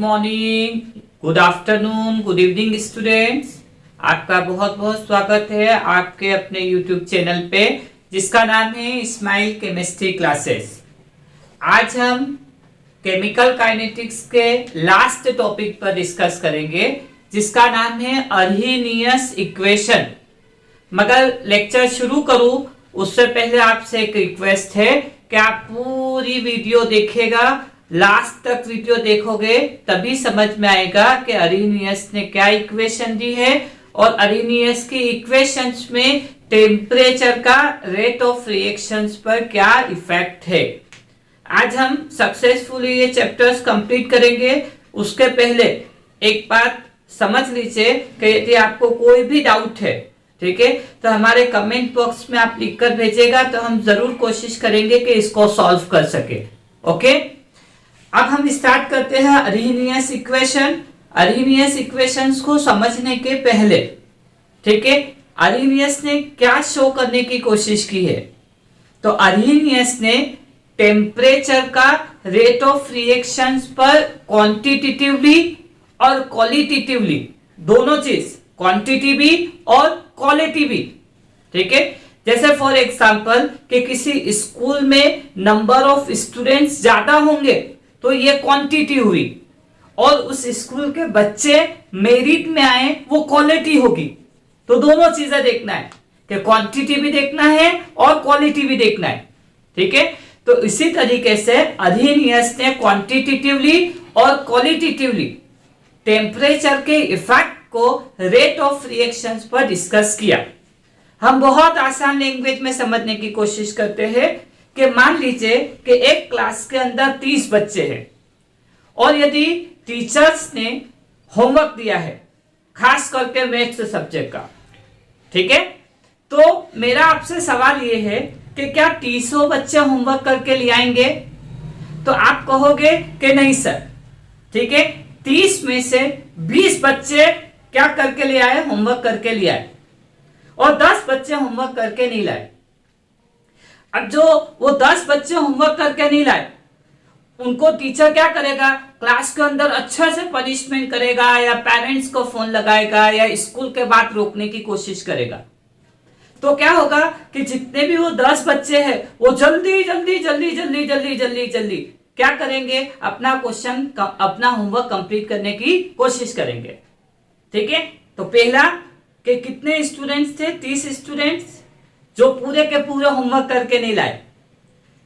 Morning, good afternoon, good evening students. आपका बहुत बहुत स्वागत है आपके अपने यूट्यूब चैनल पे जिसका नाम है इस्माइल केमिस्ट्री क्लासेस। आज हम केमिकल काइनेटिक्स के लास्ट टॉपिक पर डिस्कस करेंगे जिसका नाम है अर्हीनियस इक्वेशन। मगर लेक्चर शुरू करूं उससे पहले आपसे एक रिक्वेस्ट है कि आप पूरी वीडियो देखिएगा, लास्ट तक वीडियो देखोगे तभी समझ में आएगा कि अर्हीनियस ने क्या इक्वेशन दी है और अर्हीनियस की इक्वेशंस में टेम्परेचर का रेट ऑफ रिएक्शंस पर क्या इफेक्ट है। आज हम सक्सेसफुली ये चैप्टर्स कंप्लीट करेंगे। उसके पहले एक बात समझ लीजिए कि यदि आपको कोई भी डाउट है, ठीक है, तो हमारे कमेंट बॉक्स में आप लिखकर भेजेगा तो हम जरूर कोशिश करेंगे कि इसको सॉल्व कर सके। ओके, अब हम स्टार्ट करते हैं अर्हीनियस इक्वेशन। अर्हीनियस इक्वेशंस को समझने के पहले, ठीक है, अर्हीनियस ने क्या शो करने की कोशिश की है। तो अर्हीनियस ने टेम्परेचर का रेट ऑफ रिएक्शंस पर क्वांटिटेटिवली और क्वालिटेटिवली, दोनों चीज, क्वांटिटी भी और क्वालिटी भी, ठीक है। जैसे फॉर एग्जांपल कि किसी स्कूल में नंबर ऑफ स्टूडेंट्स ज्यादा होंगे तो ये क्वांटिटी हुई, और उस स्कूल के बच्चे मेरिट में आए वो क्वालिटी होगी। तो दोनों चीजें देखना है कि क्वांटिटी भी देखना है और क्वालिटी भी देखना है, ठीक है। तो इसी तरीके से अर्हीनियस ने क्वांटिटेटिवली और क्वालिटेटिवली टेम्परेचर के इफेक्ट को रेट ऑफ रिएक्शंस पर डिस्कस किया। हम बहुत आसान लैंग्वेज में समझने की कोशिश करते हैं कि मान लीजिए कि एक क्लास के अंदर 30 बच्चे हैं और यदि टीचर्स ने होमवर्क दिया है, खास करके मैथ्स सब्जेक्ट का, ठीक है, तो मेरा आपसे सवाल यह है कि क्या 30 बच्चे होमवर्क करके ले आएंगे? तो आप कहोगे कि नहीं सर, ठीक है, 30 में से 20 बच्चे क्या करके ले आए, होमवर्क करके ले आए, और 10 बच्चे होमवर्क करके नहीं लाए। अब जो वो 10 बच्चे होमवर्क करके नहीं लाए उनको टीचर क्या करेगा, क्लास के अंदर अच्छा से पनिशमेंट करेगा या पेरेंट्स को फोन लगाएगा या स्कूल के बाद रोकने की कोशिश करेगा। तो क्या होगा कि जितने भी वो 10 बच्चे हैं वो जल्दी जल्दी जल्दी जल्दी जल्दी जल्दी जल्दी क्या करेंगे, अपना क्वेश्चन, अपना होमवर्क कंप्लीट करने की कोशिश करेंगे, ठीक है। तो पहला कि कितने स्टूडेंट्स थे, 30 स्टूडेंट्स जो पूरे के पूरे होमवर्क करके नहीं लाए।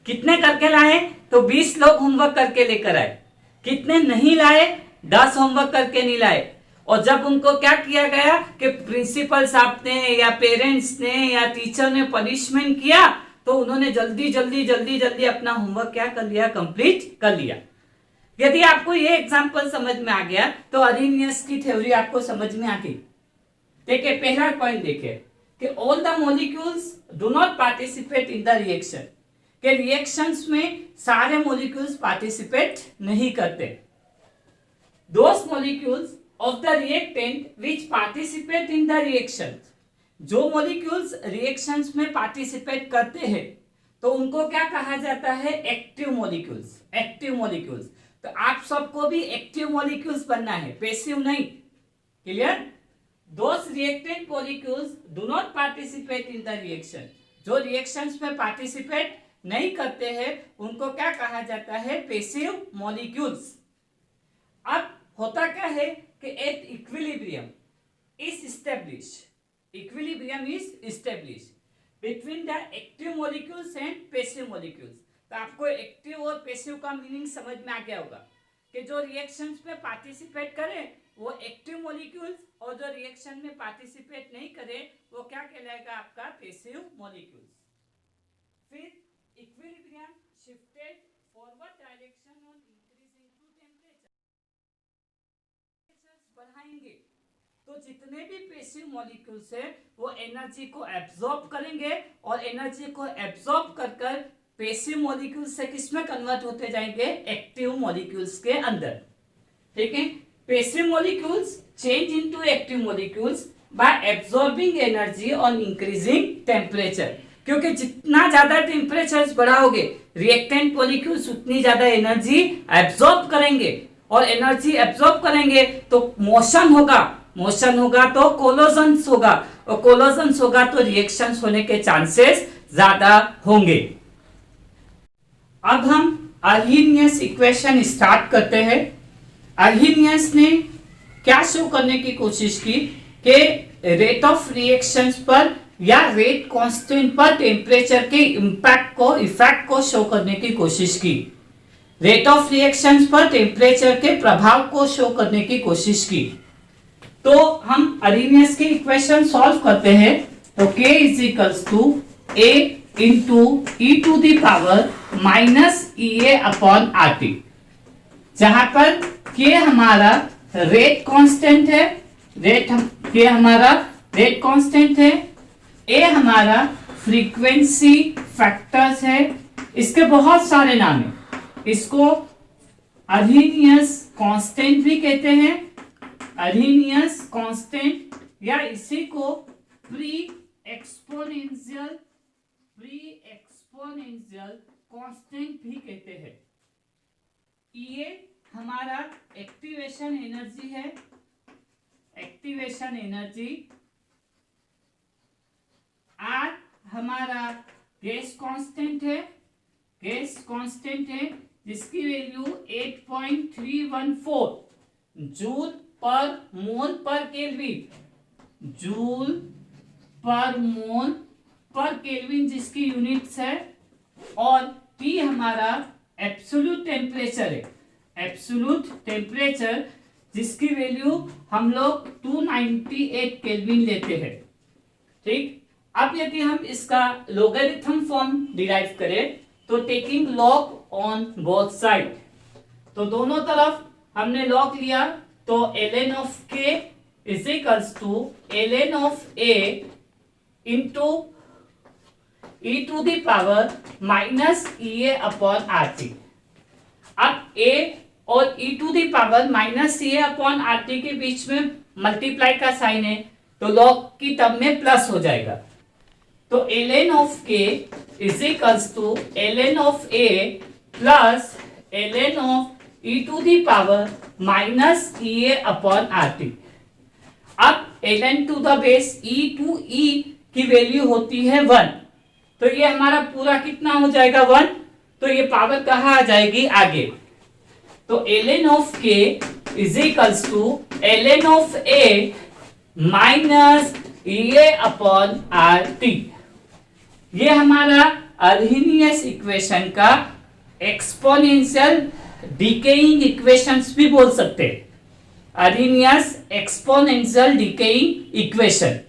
कितने करके लाए, तो 20 लोग होमवर्क करके लेकर आए। कितने नहीं लाए, 10 होमवर्क करके नहीं लाए। और जब उनको क्या किया गया कि प्रिंसिपल साहब ने या पेरेंट्स ने या टीचर ने पनिशमेंट किया तो उन्होंने जल्दी जल्दी जल्दी जल्दी अपना होमवर्क क्या कर लिया, कंप्लीट कर लिया। यदि आपको ये एग्जांपल समझ में आ गया तो अर्हीनियस की थ्योरी आपको समझ में आ गई। देखिए, पहला पॉइंट देखिए कि all the molecules do not participate in the reaction, के रिएक्शंस में सारे मॉलिक्यूल्स पार्टिसिपेट नहीं करते। Those molecules of the reactant which participate in the reaction, जो मॉलिक्यूल्स रिएक्शंस में पार्टिसिपेट करते हैं तो उनको क्या कहा जाता है, एक्टिव मॉलिक्यूल्स। एक्टिव मॉलिक्यूल्स, तो आप सबको भी एक्टिव मॉलिक्यूल्स बनना है, पैसिव नहीं। Clear? Those reactant molecules do not participate in the reaction, जो रिएक्शंस में पार्टिसिपेट नहीं करते हैं उनको क्या कहा जाता है, पैसिव मॉलिक्यूल्स। अब होता क्या है कि at equilibrium is establish, equilibrium is establish between the active molecules and passive molecules. तो आपको एक्टिव और पैसिव का मीनिंग समझ में आ गया होगा कि जो रिएक्शंस में पार्टिसिपेट करें वो एक्टिव मॉलिक्यूल्स, और जो रिएक्शन में पार्टिसिपेट नहीं करे वो क्या कहलाएगा, आपका पैसिव मॉलिक्यूल्स। फिर equilibrium shifted forward direction on increasing to temperature, बढ़ाएंगे तो जितने भी पैसिव मॉलिक्यूल्स है वो एनर्जी को एब्जॉर्ब करेंगे और एनर्जी को एब्जॉर्ब कर कर पैसिव मॉलिक्यूल्स से किसमें कन्वर्ट होते जाएंगे, एक्टिव मॉलिक्यूल्स के अंदर, ठीक है। Passive molecules change into active molecules by absorbing energy on increasing temperature, क्योंकि जितना ज्यादा टेम्परेचर बढ़ाओगे रिएक्टेंट मॉलिक्यूल्स उतनी ज्यादा एनर्जी एब्जॉर्ब करेंगे और एनर्जी एब्जॉर्ब करेंगे तो मोशन होगा तो कोलोजन्स होगा, और कोलोजन्स होगा तो रिएक्शंस होने के चांसेस ज्यादा होंगे। अब हम अर्हीनियस इक्वेशन स्टार्ट करते हैं। अर्हीनियस ने क्या शो करने की कोशिश की कि रेट ऑफ रिएक्शंस पर या रेट कांस्टेंट पर टेम्परेचर के इफेक्ट को शो करने की कोशिश की। रेट ऑफ रिएक्शंस पर टेम्परेचर के प्रभाव को शो करने की कोशिश की। तो हम अर्हीनियस की इक्वेशन सॉल्व करते हैं। तो K is equals to A into e to the power minus EA upon RT, जहां पर K हमारा रेट कांस्टेंट है, K हमारा रेट कांस्टेंट है, A हमारा फ्रीक्वेंसी फैक्टर्स है। इसके बहुत सारे नाम है, इसको अर्हीनियस कांस्टेंट भी कहते हैं, अर्हीनियस कांस्टेंट, या इसी को प्री एक्सपोनेंशियल कांस्टेंट भी कहते हैं। ये हमारा एक्टिवेशन एनर्जी है, एक्टिवेशन एनर्जी। R हमारा गैस कांस्टेंट है, गैस कांस्टेंट है जिसकी वैल्यू 8.314 जूल पर मोल पर केल्विन, जूल पर मोल पर केल्विन जिसकी यूनिट्स है। और T हमारा एब्सोल्यूट टेम्परेचर है, एब्सोल्यूट टेम्परेचर जिसकी वैल्यू हम लोग 298 केल्विन लेते हैं। ठीक, अब यदि हम इसका लोगरिथम फॉर्म डिराइव करें तो taking log on both side, तो दोनों तरफ हमने लॉग लिया तो ln of k is equals to ln of a into e to the power minus EA upon RT। अब a और e to the power minus EA upon RT के बीच में मल्टीप्लाई का साइन है तो लॉग की टर्म में plus हो जाएगा। तो ln of k is equals to ln of a plus ln of e to the power minus EA upon RT। अब ln to the base e to e की value होती है 1, तो ये हमारा पूरा कितना हो जाएगा 1, तो ये पावर कहाँ आ जाएगी आगे। तो ln of k is equals to ln of a minus EA upon RT। ये हमारा अर्हीनियस इक्वेशन का एक्सपोनेंशियल डिकेइंग इक्वेशंस भी बोल सकते हैं, Arrhenius exponential decaying equation.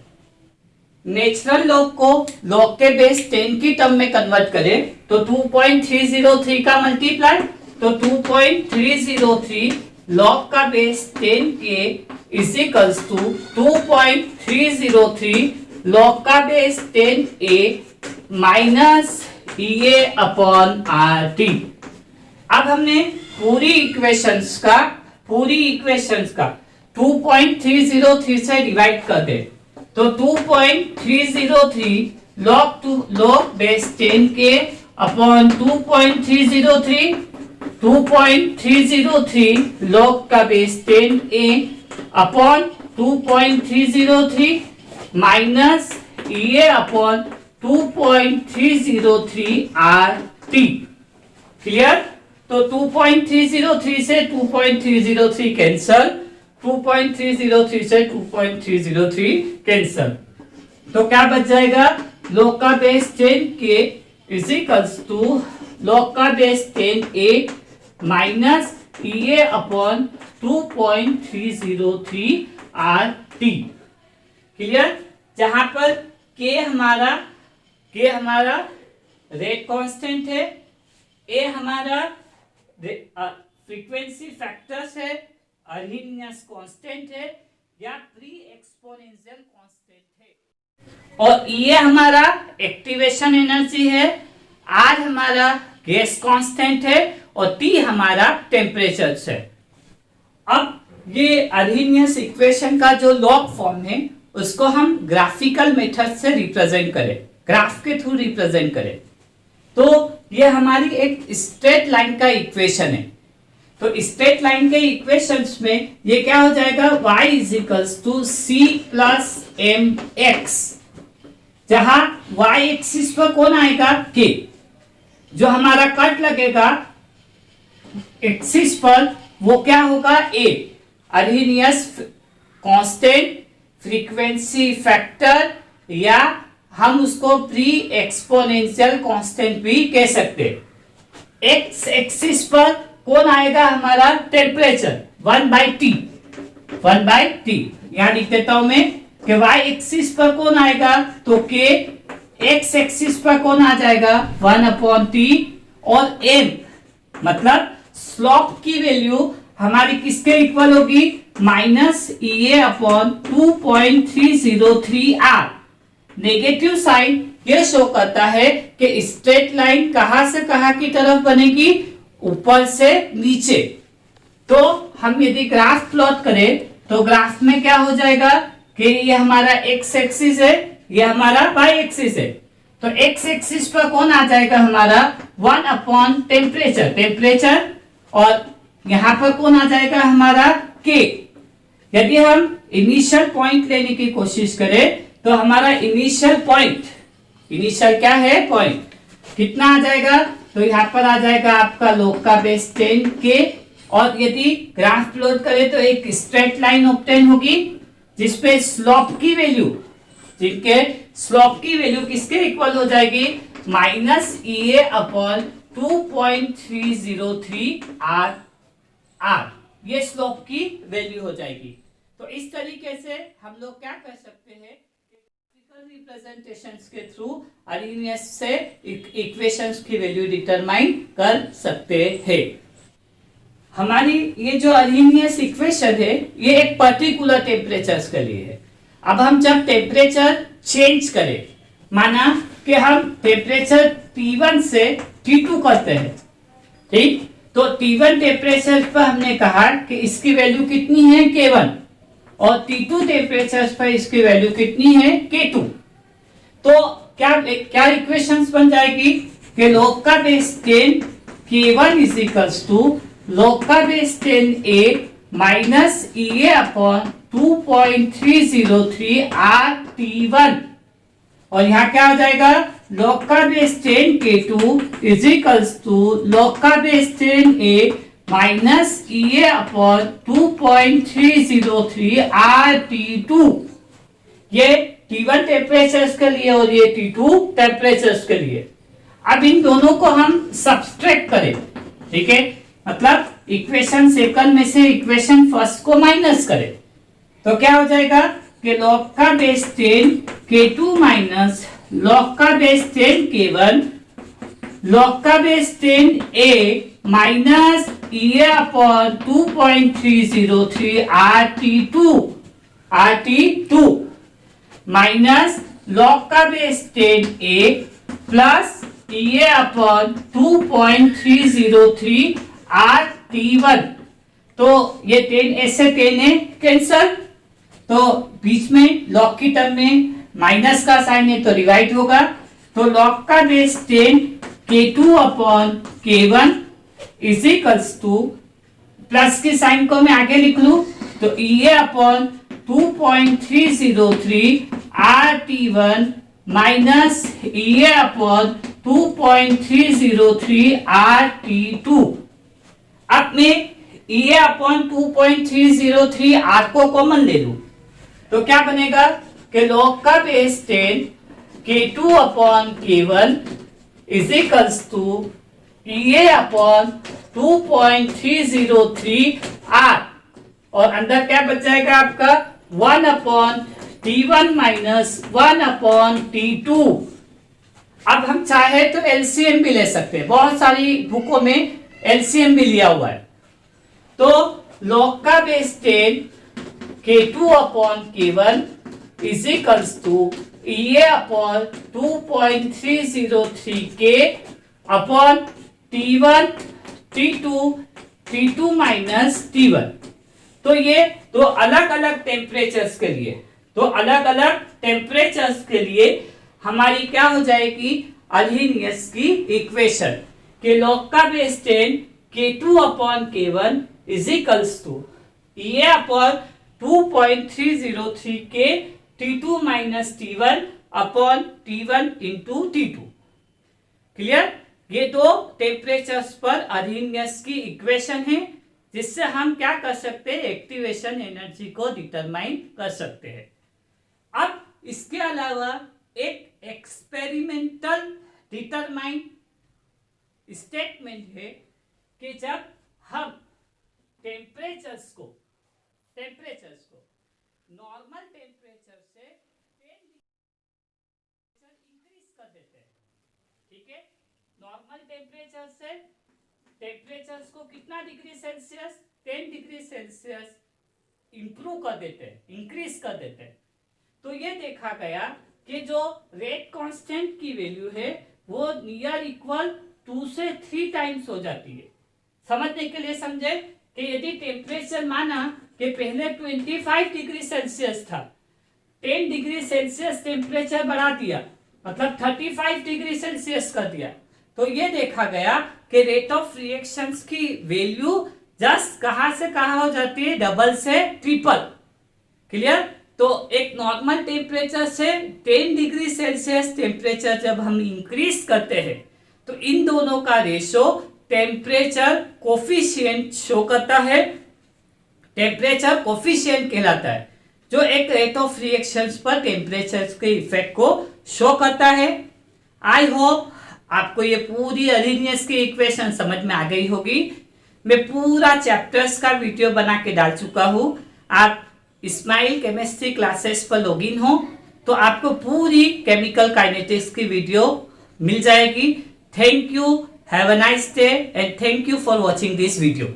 Natural log को लॉग के बेस 10 की टर्म में कन्वर्ट करें तो 2.303 का मल्टीप्लाई, तो 2.303 लॉग का बेस 10 के इज इक्वल्स टू 2.303 लॉग का base 10a minus EA upon RT। अब हमने पूरी इक्वेशंस का 2.303 से डिवाइड कर दे तो 2.303 log बेस 10 के अपॉन 2.303 log का base 10a upon 2.303 minus EA upon 2.303 RT। Clear? तो 2.303 से 2.303 कैंसल, 2.303 से 2.303 कैंसल, तो क्या बच जाएगा? लॉग का बेस 10 के इज इक्वल्स टू लॉग का base 10a minus EA upon 2.303 RT। Clear? जहां पर K हमारा रेट कांस्टेंट है, A हमारा फ्रीक्वेंसी फैक्टर्स है, अर्हीनियस कांस्टेंट है या प्री एक्सपोनेंशियल कांस्टेंट है, और EA हमारा एक्टिवेशन एनर्जी है, R हमारा गैस कांस्टेंट है और T हमारा टेम्परेचर है। अब ये अर्हीनियस इक्वेशन का जो लॉग फॉर्म है उसको हम ग्राफिकल मेथड से रिप्रेजेंट करें, ग्राफ के थ्रू रिप्रेजेंट करें, तो ये हमारी एक स्ट्रेट लाइन का इक्वेशन है। तो स्ट्रेट लाइन के इक्वेशंस में ये क्या हो जाएगा, y is equals to C plus M X, जहां y एक्सिस पर कौन आएगा, k, जो हमारा कट लगेगा एक्सिस पर वो क्या होगा, a, अर्हीनियस कांस्टेंट, फ्रीक्वेंसी फैक्टर, या हम उसको प्री एक्सपोनेंशियल कांस्टेंट भी कह सकते हैं। एक्स एक्सिस पर कौन आएगा हमारा, टेम्परेचर 1/T, 1/T। यहां लिख देता हूं मैं कि y एक्सिस पर कौन आएगा, तो k, x एक्सिस पर कौन आ जाएगा, 1/T, और m मतलब स्लोप की वैल्यू हमारी किसके इक्वल होगी, -EA/2.303r। नेगेटिव साइन ये शो करता है कि स्ट्रेट लाइन कहां से कहां की तरफ बनेगी, ऊपर से नीचे। तो हम यदि ग्राफ प्लॉट करें तो ग्राफ में क्या हो जाएगा कि ये हमारा x एक्सिस है, ये हमारा y एक्सिस है। तो x एक्सिस पर कौन आ जाएगा हमारा, 1/टेम्परेचर, टेम्परेचर, और यहां पर कौन आ जाएगा हमारा k। यदि हम इनिशियल पॉइंट लेने की कोशिश करें तो हमारा इनिशियल पॉइंट, इनिशियल क्या है, पॉइंट, कितना आ जाएगा, तो यहां पर आ जाएगा आपका log का बेस 10 k, और यदि ग्राफ प्लॉट करें तो एक स्ट्रेट लाइन ऑब्टेन होगी जिसपे स्लोप की वैल्यू, जिनके स्लोप की वैल्यू किसके इक्वल हो जाएगी, -EA/2.303r, ये स्लोप की वैल्यू हो जाएगी। तो इस तरीके से हम लोग क्या कर सकते हैं, रिप्रेजेंटेशंस के थ्रू अर्हीनियस से इक्वेशंस की वैल्यू डिटरमाइन कर सकते हैं। हमारी ये जो अर्हीनियस इक्वेशन है ये एक पर्टिकुलर टेम्परेचर्स के लिए है। अब हम जब टेम्परेचर चेंज करें, माना कि हम टेम्परेचर T1 से T2 करते हैं, ठीक, तो T1 टेम्परेचर पर हमने कहा कि इसकी वैल्यू कितनी है, K1, और T2 टेम्परेचर पर इसकी वैल्यू कितनी है, K2। तो क्या इक्वेशंस बन जाएगी कि log का base 10 K1 is equals to log का base 10a minus EA/2.303 RT1, और यहाँ क्या हो जाएगा, log का base 10 K2 is equals to log का base 10a minus EA/2.303 RT2। ये T1 टेम्परेचर्स के लिए और ये T2 टेम्परेचर्स के लिए। अब इन दोनों को हम सब्सट्रैक्ट करें, ठीक है, मतलब इक्वेशन सेकंड में से इक्वेशन फर्स्ट को माइनस करें, तो क्या हो जाएगा कि log का बेस 10 K2 माइनस log का बेस 10 K1 log का base 10a minus EA/2.303 RT2 minus log का base 10a plus EA/2.303 RT1। तो ये 10 से 10 है कैंसल, तो बीच में log की टर्म में माइनस का साइन है तो डिवाइड होगा, तो log का base 10 K2/K1 is equals to, plus के साइन को मैं आगे लिख लूं तो EA/2.303 RT1 minus EA/2.303 RT2। अब मैं EA/2.303 R को कॉमन ले लूं तो क्या बनेगा कि log का base 10 K2/K1 is equals to EA/2.303 R, और अंदर क्या बच जाएगा आपका 1/T1 माइनस 1/T2। अब हम चाहे तो एलसीएम भी ले सकते हैं, बहुत सारी बुकों में एलसीएम भी लिया हुआ है। तो log का base 10 K2/K1 is equals to EA/2.303 K upon T1 T2 minus T1। तो ये दो अलग अलग टेम्परेचर्स के लिए, तो अलग अलग टेम्परेचर्स के लिए हमारी क्या हो जाएगी अर्हीनियस की इक्वेशन कि log का base 10 K2 upon K1 is equals to E upon 2.303 के T2 minus T1 upon T1 into T2। Clear? ये दो टेम्परेचर्स पर अधीन गैस की इक्वेशन है, जिससे हम क्या कर सकते हैं, एक्टिवेशन एनर्जी को डिटरमाइन कर सकते हैं। अब इसके अलावा एक एक्सपेरिमेंटल डिटरमाइन स्टेटमेंट है कि जब हम टेम्परेचर्स को नॉर्मल टेम्परेचर से 10 इंक्रीज कर देते हैं, ठीक है, नॉर्मल टेम्परेचर से टेम्परेचर्स को कितना degree Celsius, 10 degree Celsius improve कर देते हैं, इंक्रीज कर देते हैं, तो ये देखा गया कि जो रेट कांस्टेंट की वैल्यू है वो नियर इक्वल 2 से 3 टाइम्स हो जाती है। समझने के लिए समझे कि यदि टेम्परेचर माना कि पहले 25 डिग्री सेल्सियस था, 10 डिग्री सेल्सियस टेम्परेचर बढ़ा दिया, मतलब 35 डिग्री सेल्सियस कर दिया, तो ये देखा गया कि रेट ऑफ रिएक्शंस की वैल्यू जस्ट कहां से कहां हो जाती है, डबल से ट्रिपल। क्लियर? तो एक नॉर्मल टेम्परेचर से 10 डिग्री सेल्सियस टेम्परेचर जब हम इंक्रीज करते हैं तो इन दोनों का रेशो टेम्परेचर कोफिशिएंट शो करता है, टेम्परेचर कोफिशिएंट कहलाता है, जो एक रेट ऑफ रिएक्शंस पर टेम्परेचर के इफेक्ट को शो करता है। आई होप आपको ये पूरी अरेनियस की इक्वेशन समझ में आ गई होगी। मैं पूरा चैप्टर्स का वीडियो बना के डाल चुका हूं। आप स्माइल केमिस्ट्री क्लासेस पर लॉगिन हो तो आपको पूरी केमिकल काइनेटिक्स की वीडियो मिल जाएगी। Thank you, have a nice day and thank you for watching this video.